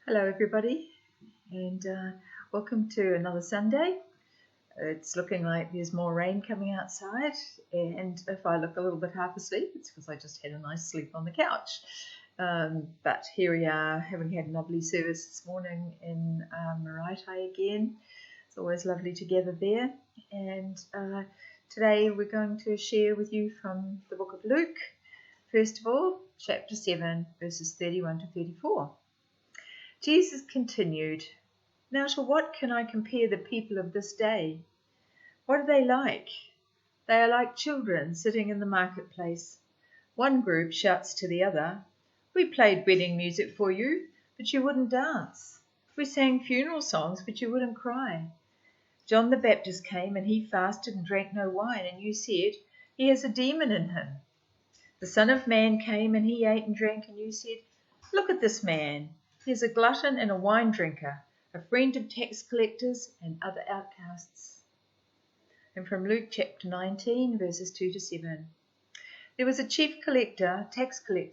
Hello everybody, and welcome to another Sunday. It's looking like there's more rain coming outside, and if I look a little bit half asleep, it's because I just had a nice sleep on the couch. But here we are, having had a lovely service this morning in Maraetai again. It's always lovely to gather there, and today we're going to share with you from the book of Luke, first of all, chapter 7, verses 31 to 34. Jesus continued, "Now to what can I compare the people of this day? What are they like? They are like children sitting in the marketplace. One group shouts to the other, 'We played wedding music for you, but you wouldn't dance. We sang funeral songs, but you wouldn't cry. John the Baptist came and he fasted and drank no wine, and you said, he has a demon in him. The Son of Man came and he ate and drank, and you said, look at this man. He is a glutton and a wine drinker, a friend of tax collectors and other outcasts." And from Luke chapter 19, verses 2 to 7. There was a tax collector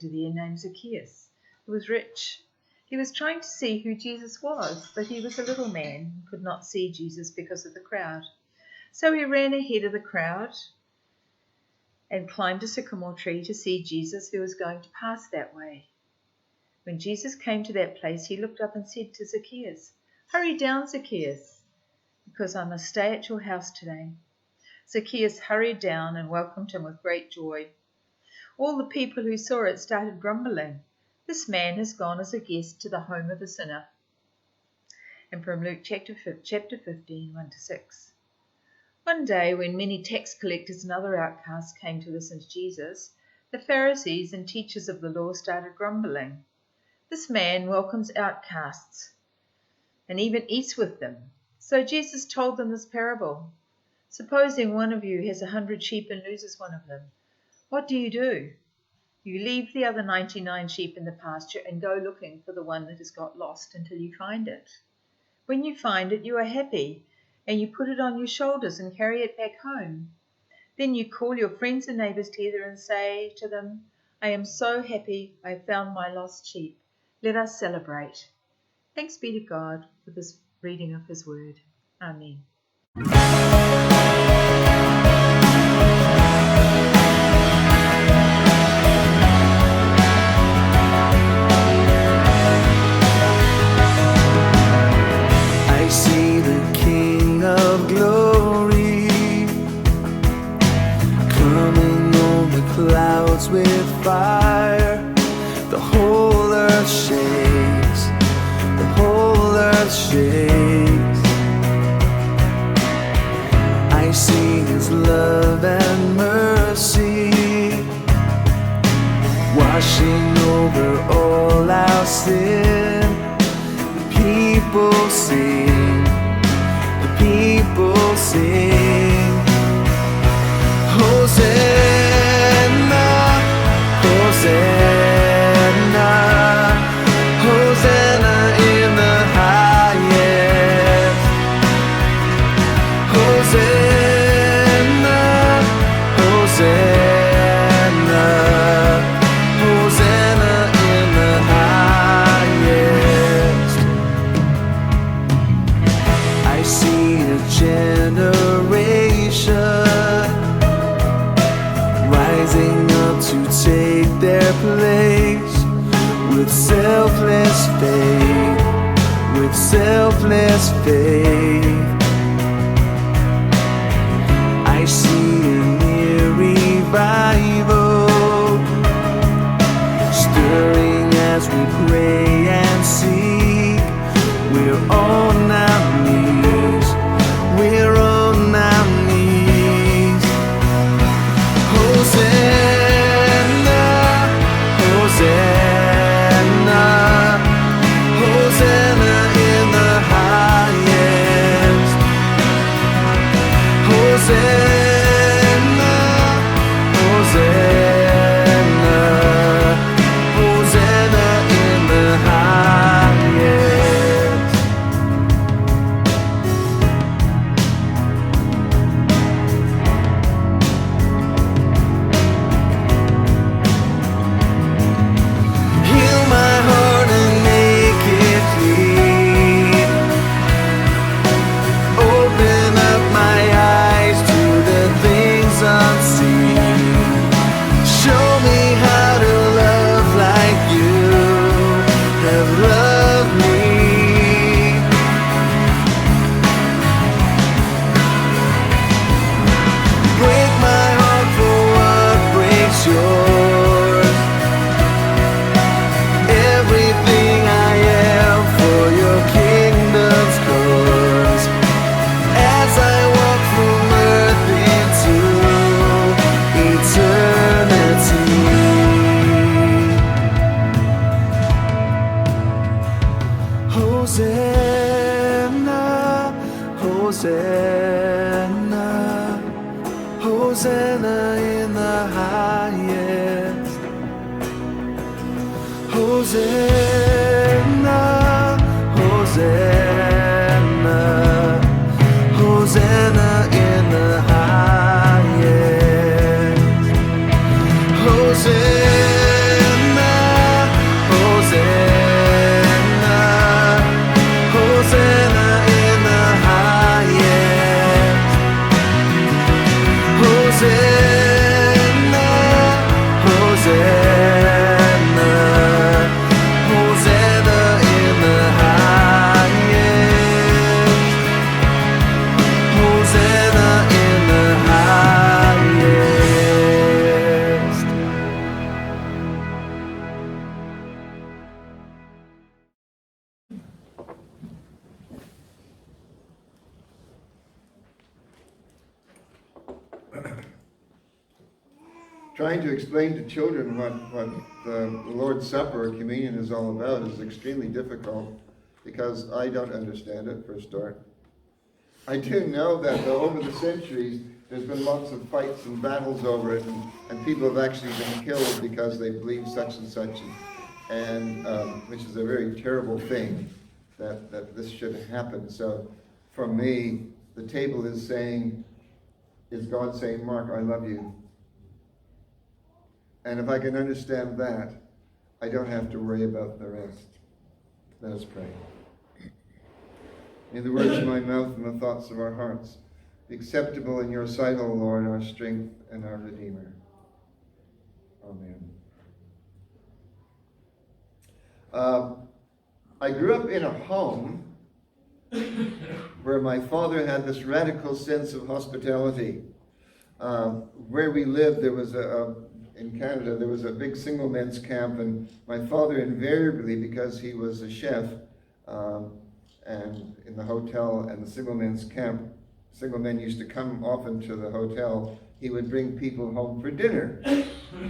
there named Zacchaeus, who was rich. He was trying to see who Jesus was, but he was a little man and could not see Jesus because of the crowd. So he ran ahead of the crowd and climbed a sycamore tree to see Jesus, who was going to pass that way. When Jesus came to that place, he looked up and said to Zacchaeus, "Hurry down, Zacchaeus, because I must stay at your house today." Zacchaeus hurried down and welcomed him with great joy. All the people who saw it started grumbling, "This man has gone as a guest to the home of a sinner." And from Luke chapter 15, 1 to 6. One day, when many tax collectors and other outcasts came to listen to Jesus, the Pharisees and teachers of the law started grumbling. "This man welcomes outcasts and even eats with them." So Jesus told them this parable. "Supposing one of you has 100 sheep and loses one of them, what do? You leave the other 99 sheep in the pasture and go looking for the one that has got lost until you find it. When you find it, you are happy, and you put it on your shoulders and carry it back home. Then you call your friends and neighbors together and say to them, 'I am so happy I have found my lost sheep. Let us celebrate.'" Thanks be to God for this reading of his word. Amen. I see the King of Glory coming on the clouds with fire. The whole earth shakes, the whole earth shakes. I see his love and mercy washing over all our sin. The people sing, the people sing, Hosanna, Hosanna, Hosanna in the highest. Hosanna, Hosanna, Hosanna in the highest. selfless faith. I see a near revival stirring as we pray and seek. We're on our knees. We're on our knees. Hosanna, Hosanna, Hosanna in the highest. Hosanna, Hosanna, Hosanna in the highest. Heal my heart and make it clean. Open up my eyes to the things unseen. Show me how to love like you have loved me. Break my heart for what breaks yours. Everything I am for your kingdom's cause. As I walk from earth into eternity. Hosanna, Hosanna, Hosanna in the highest. Hosanna, Hosanna, Hosanna in the highest. Hosanna, Hosanna, Hosanna in the highest. Hosanna, Hosanna, Hosanna in the highest. Hosanna in the highest. Trying to explain to children what the Lord's Supper or communion is all about is extremely difficult because I don't understand it, for a start. I do know that over the centuries there's been lots of fights and battles over it, and people have actually been killed because they believe such and such, and which is a very terrible thing that this should happen. So for me, the table is God saying, Mark, I love you. And if I can understand that, I don't have to worry about the rest. Let us pray. May the words of my mouth and the thoughts of our hearts be acceptable in your sight, O Lord, our strength and our Redeemer. Amen. I grew up in a home where my father had this radical sense of hospitality. Where we lived, there was in Canada, there was a big single men's camp, and my father invariably, because he was a chef, and in the hotel and the single men's camp, single men used to come often to the hotel, he would bring people home for dinner.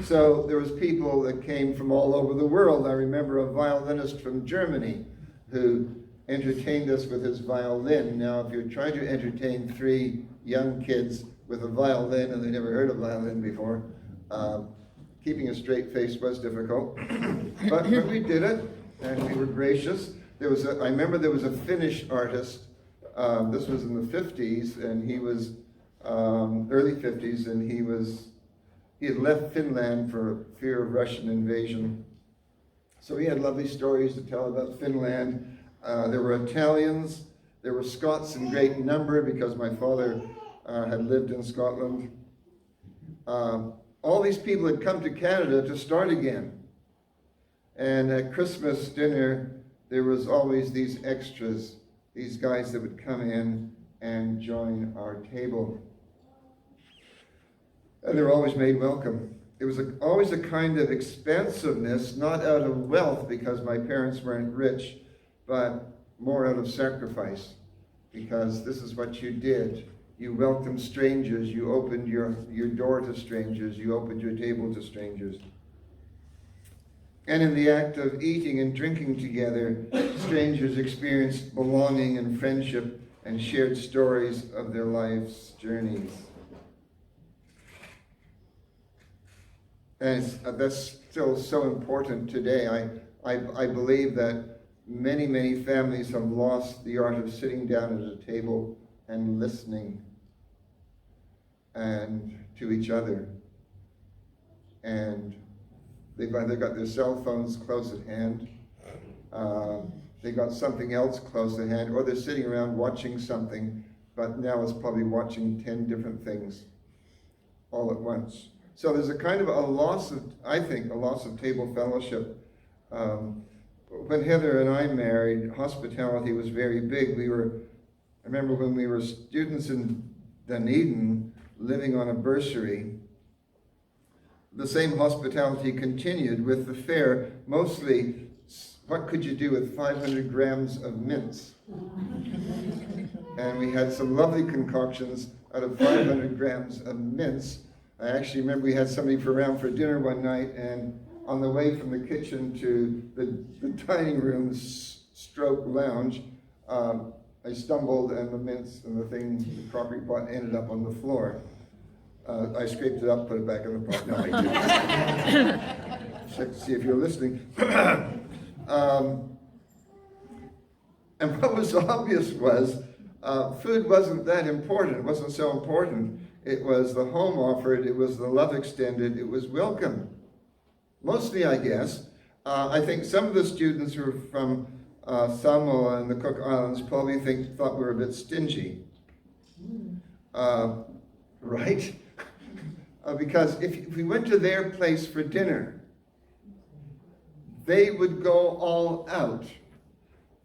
So there was people that came from all over the world. I remember a violinist from Germany who entertained us with his violin. Now, if you're trying to entertain 3 young kids with a violin and they never heard a violin before, keeping a straight face was difficult. But we did it, and we were gracious. I remember there was a Finnish artist. This was in the 50s, and he was early 50s, and he had left Finland for fear of Russian invasion. So he had lovely stories to tell about Finland. There were Italians, there were Scots in great number because my father had lived in Scotland. All these people had come to Canada to start again. And at Christmas dinner, there was always these extras, these guys that would come in and join our table. And they were always made welcome. It was always a kind of expansiveness, not out of wealth because my parents weren't rich, but more out of sacrifice, because this is what you did. You welcomed strangers, you opened your door to strangers, you opened your table to strangers. And in the act of eating and drinking together, strangers experienced belonging and friendship and shared stories of their life's journeys. And that's still so important today. I believe that many families have lost the art of sitting down at a table and listening and to each other. And they've either got their cell phones close at hand, they got something else close at hand, or they're sitting around watching something, but now it's probably watching 10 different things all at once. So there's a kind of a loss of, I think, a loss of table fellowship. When Heather and I married, hospitality was very big. I remember when we were students in Dunedin, living on a bursary, the same hospitality continued with the fare, mostly, what could you do with 500 grams of mince? And we had some lovely concoctions out of 500 grams of mince. I actually remember we had somebody around for dinner one night, and on the way from the kitchen to the dining room stroke lounge, I stumbled and the mince and the crockery pot ended up on the floor. I scraped it up, put it back in the pot. No, I didn't. Check to see if you're listening. And what was obvious was food wasn't that important. It wasn't so important. It was the home offered. It was the love extended. It was welcome. Mostly, I guess. I think some of the students who were from Samoa and the Cook Islands probably thought we were a bit stingy. Right? Because if we went to their place for dinner, they would go all out.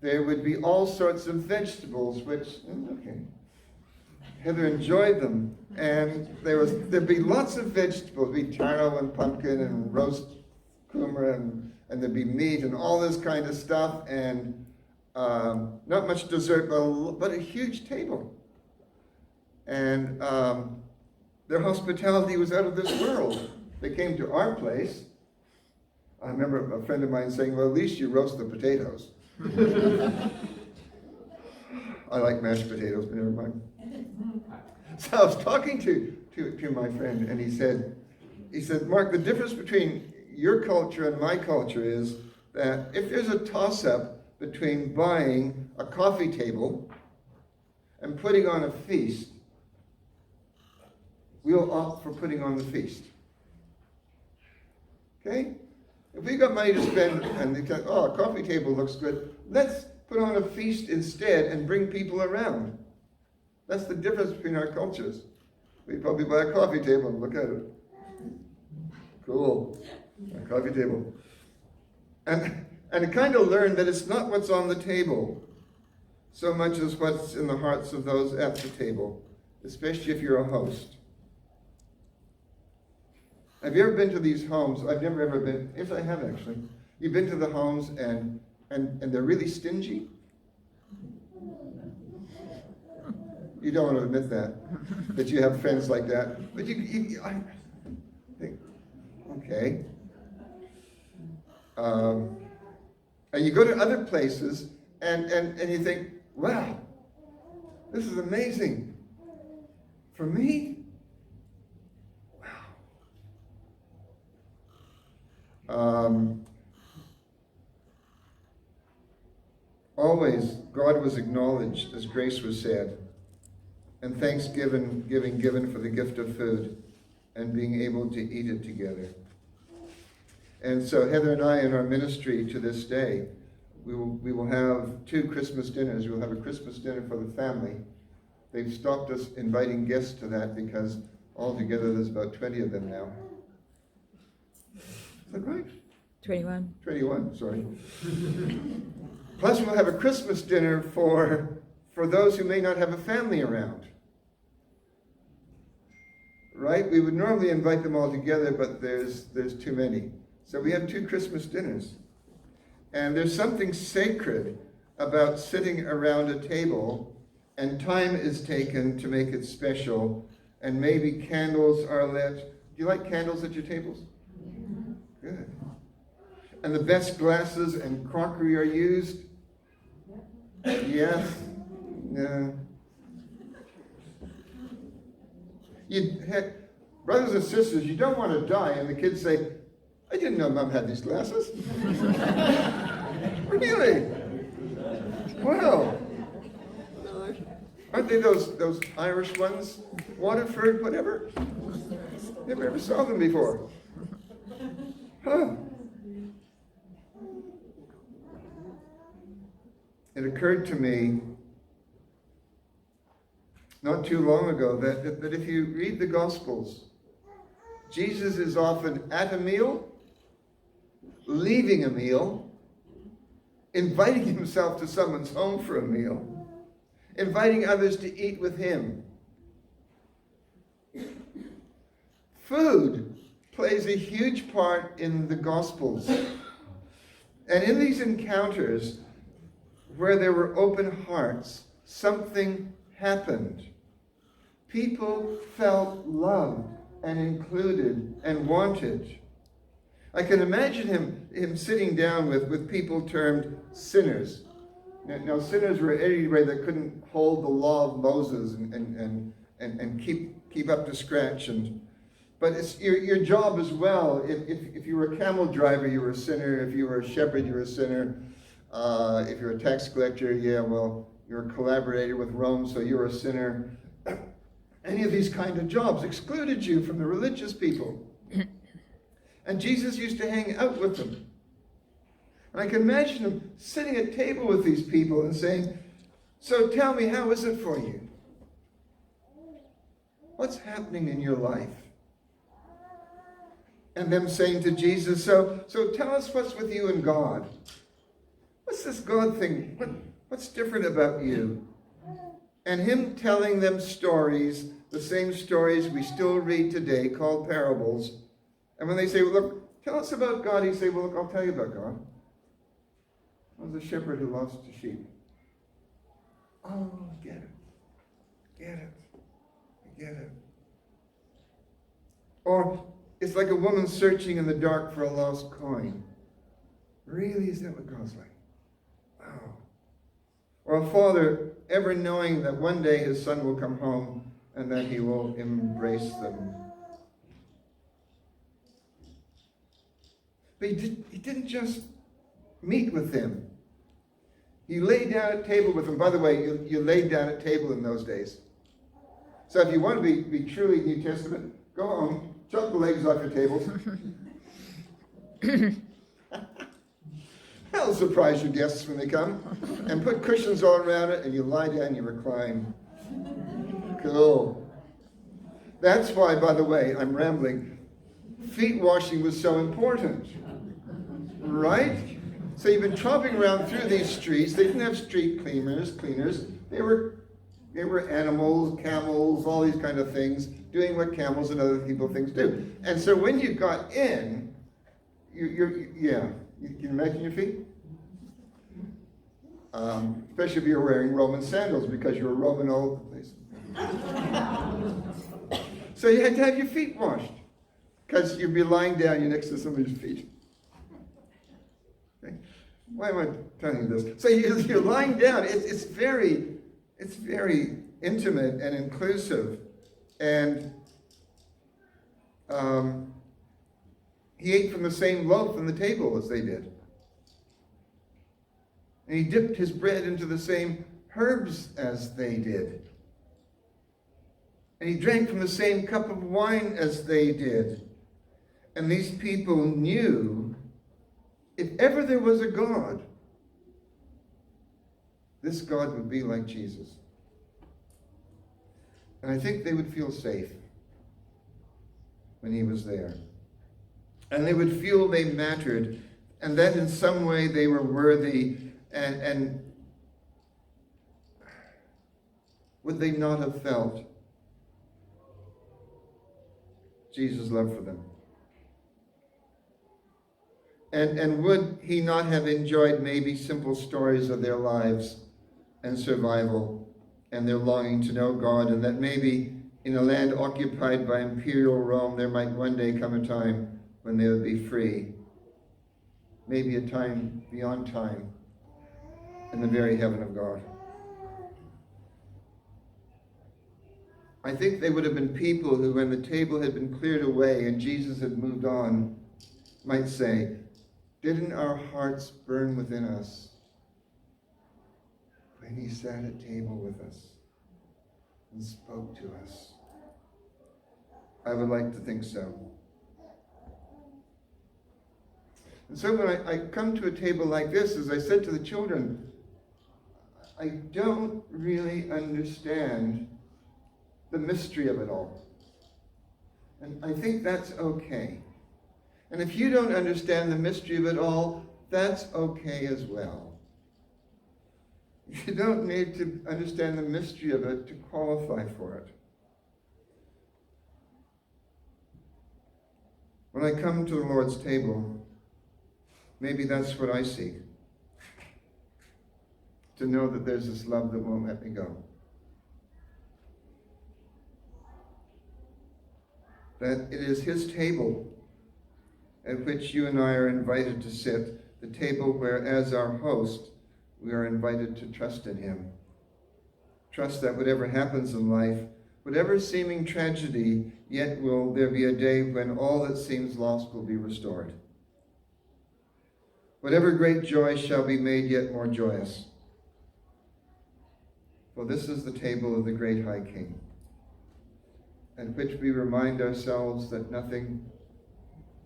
There would be all sorts of vegetables, which, okay, Heather enjoyed them. And there'd be lots of vegetables. There'd be taro and pumpkin and roast kumara, and there'd be meat and all this kind of stuff, and not much dessert, but a huge table. And their hospitality was out of this world. They came to our place. I remember a friend of mine saying, well, at least you roast the potatoes. I like mashed potatoes, but never mind. So I was talking to my friend, and he said, Mark, the difference between your culture and my culture is that if there's a toss-up between buying a coffee table and putting on a feast, we'll opt for putting on the feast. Okay? If we got money to spend and they said, oh, a coffee table looks good, let's put on a feast instead and bring people around. That's the difference between our cultures. We'd probably buy a coffee table and look at it. Cool. A coffee table. And I kind of learned that it's not what's on the table so much as what's in the hearts of those at the table, especially if you're a host. Have you ever been to these homes? I've never ever been. Yes, I have actually. You've been to the homes and they're really stingy? You don't want to admit that you have friends like that. But I think, okay. And you go to other places and you think, wow, this is amazing. For me? Always, God was acknowledged as grace was said, and thanksgiving given for the gift of food and being able to eat it together. And so Heather and I in our ministry to this day, we will have 2 Christmas dinners. We'll have a Christmas dinner for the family. They've stopped us inviting guests to that because altogether there's about 20 of them now. Is that right? 21. 21, sorry. Plus, we'll have a Christmas dinner for those who may not have a family around. Right? We would normally invite them all together, but there's too many. So we have 2 Christmas dinners. And there's something sacred about sitting around a table, and time is taken to make it special, and maybe candles are lit. Do you like candles at your tables? Good. And the best glasses and crockery are used? Yes? No. Brothers and sisters, you don't want to die, and the kids say, I didn't know Mom had these glasses. Really? Wow. Aren't they those Irish ones? Waterford, whatever? Never ever saw them before. Huh. It occurred to me not too long ago that if you read the Gospels, Jesus is often at a meal, leaving a meal, inviting himself to someone's home for a meal, inviting others to eat with him. Food plays a huge part in the Gospels. And in these encounters, where there were open hearts, something happened. People felt loved and included and wanted. I can imagine him sitting down with people termed sinners. Now sinners were anybody that couldn't hold the law of Moses and keep up to scratch. But it's your job as well. If you were a camel driver, you were a sinner. If you were a shepherd, you were a sinner. If you're a tax collector, you're a collaborator with Rome, so you're a sinner. Any of these kind of jobs excluded you from the religious people. And Jesus used to hang out with them. And I can imagine him sitting at table with these people and saying, so tell me, how is it for you? What's happening in your life? And them saying to Jesus, so tell us what's with you and God. What's this God thing? What's different about you? And him telling them stories, the same stories we still read today, called parables. And when they say, well, look, tell us about God, he say, well, look, I'll tell you about God. I was a shepherd who lost a sheep. Oh, I get it. I get it. Or it's like a woman searching in the dark for a lost coin. Really? Is that what God's like? Wow. Or a father ever knowing that one day his son will come home and that he will embrace them. But he didn't just meet with them. He laid down at table with them. By the way, you laid down at table in those days. So if you want to be truly New Testament, go home, chop the legs off your tables. That'll surprise your guests when they come. And put cushions all around it, and you lie down and you recline. Cool. That's why, by the way, I'm rambling. Feet washing was so important. Right? So you've been tromping around through these streets. They didn't have street cleaners. They were animals, camels, all these kind of things, doing what camels and other things do. And so when you got in, you can imagine your feet? Especially if you're wearing Roman sandals because you're a Roman all over the place. So you had to have your feet washed because you'd be lying down, you're next to somebody's feet. Okay. Why am I telling you this? So you're lying down. It's very intimate and inclusive. And he ate from the same loaf on the table as they did. And he dipped his bread into the same herbs as they did. And he drank from the same cup of wine as they did. And these people knew if ever there was a God, this God would be like Jesus. And I think they would feel safe when he was there. And they would feel they mattered, and that in some way they were worthy And would they not have felt Jesus' love for them? And would he not have enjoyed maybe simple stories of their lives and survival and their longing to know God, and that maybe in a land occupied by imperial Rome there might one day come a time when they would be free, maybe a time beyond time in the very heaven of God. I think they would have been people who, when the table had been cleared away and Jesus had moved on, might say, "Didn't our hearts burn within us when he sat at table with us and spoke to us?" I would like to think so. And so when I come to a table like this, as I said to the children, I don't really understand the mystery of it all. And I think that's okay. And if you don't understand the mystery of it all, that's okay as well. You don't need to understand the mystery of it to qualify for it. When I come to the Lord's table, maybe that's what I seek. To know that there's this love that won't let me go. That it is his table at which you and I are invited to sit, the table where, as our host, we are invited to trust in him. Trust that whatever happens in life, whatever seeming tragedy, yet will there be a day when all that seems lost will be restored. Whatever great joy shall be made yet more joyous. For this is the table of the great High King, at which we remind ourselves that nothing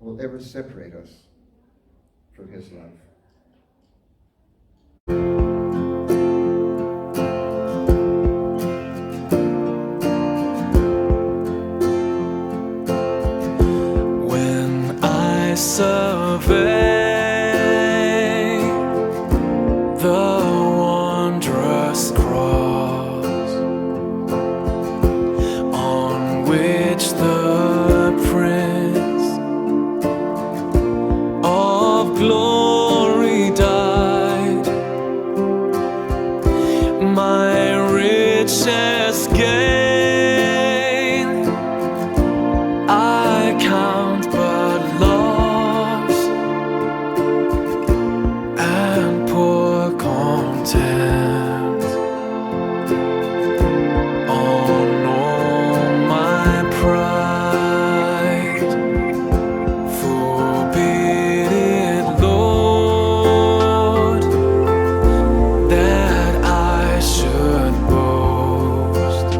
will ever separate us from his love. When I survey the wondrous cross on which the Prince of Glory died, my richest gain I count but loss, and poor content on all my pride. Forbid it, Lord, that I should boast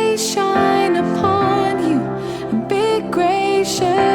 face shine upon you and be gracious.